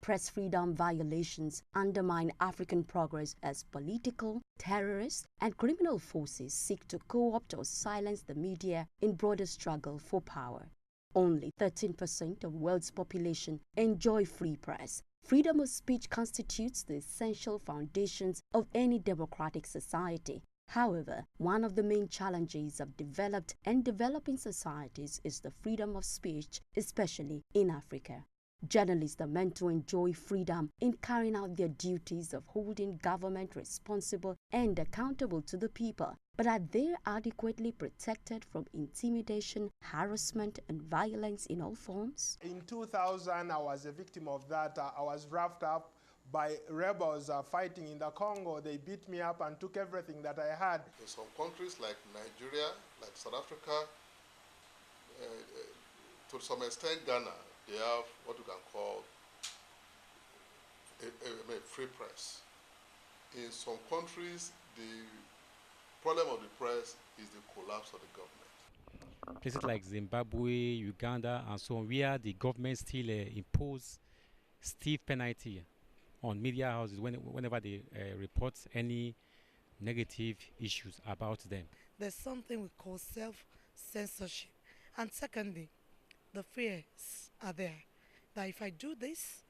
press freedom violations undermine African progress as political, terrorist, and criminal forces seek to co-opt or silence the media in broader struggle for power. Only 13% of the world's population enjoy free press. Freedom of speech constitutes the essential foundations of any democratic society. However, one of the main challenges of developed and developing societies is the freedom of speech, especially in Africa. Journalists are meant to enjoy freedom in carrying out their duties of holding government responsible and accountable to the people. But are they adequately protected from intimidation, harassment, and violence in all forms? In 2000, I was a victim of that. I was roughed up by rebels fighting in the Congo. They beat me up and took everything that I had. In some countries like Nigeria, like South Africa, to some extent Ghana, they have what you can call a free press. In some countries, the problem of the press is the collapse of the government. Places like Zimbabwe, Uganda, and so on, where the government still impose stiff penalty on media houses whenever they report any negative issues about them. There's something we call self-censorship. And secondly, the fears are there that if I do this,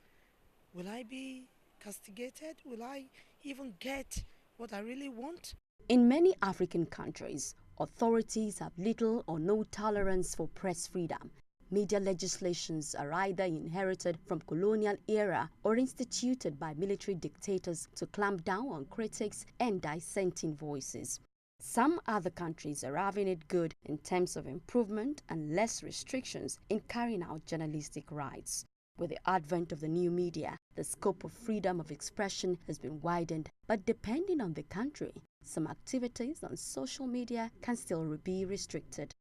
will I be castigated? Will I even get what I really want? In many African countries, authorities have little or no tolerance for press freedom. Media legislations are either inherited from colonial era or instituted by military dictators to clamp down on critics and dissenting voices. Some other countries are having it good in terms of improvement and less restrictions in carrying out journalistic rights. With the advent of the new media, the scope of freedom of expression has been widened, but depending on the country, some activities on social media can still be restricted.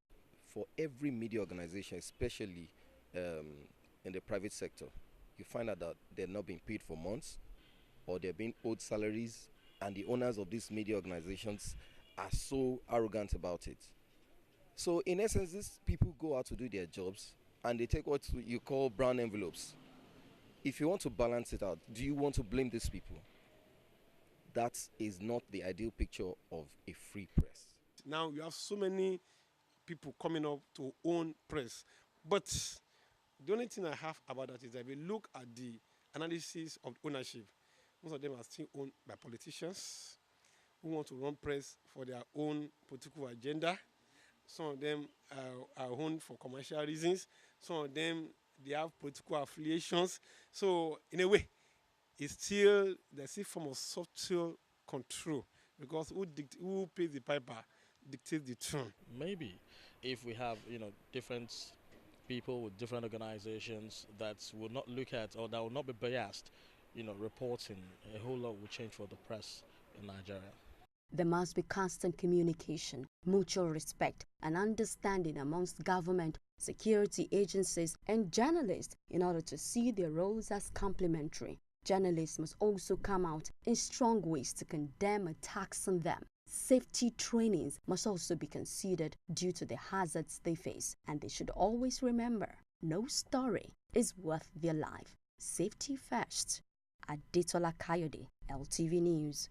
For every media organization, especially in the private sector, you find out that they're not being paid for months or they're being owed salaries, and the owners of these media organizations are so arrogant about it. So in essence, these people go out to do their jobs and they take what you call brown envelopes. If you want to balance it out, do you want to blame these people? That is not the ideal picture of a free press. Now you have so many people coming up to own press. But the only thing I have about that is that if you look at the analysis of ownership, most of them are still owned by politicians who want to run press for their own political agenda. Some of them are owned for commercial reasons. Some of them, they have political affiliations. So in a way, it's still, there's a form of subtle control, because who pays the piper dictates the tune. Maybe if we have, different people with different organizations that will not look at, or that will not be biased, reporting, a whole lot will change for the press in Nigeria. There must be constant communication, mutual respect, and understanding amongst government, security agencies, and journalists in order to see their roles as complementary. Journalists must also come out in strong ways to condemn attacks on them. Safety trainings must also be considered due to the hazards they face, and they should always remember, no story is worth their life. Safety first. Adetola, LTV News.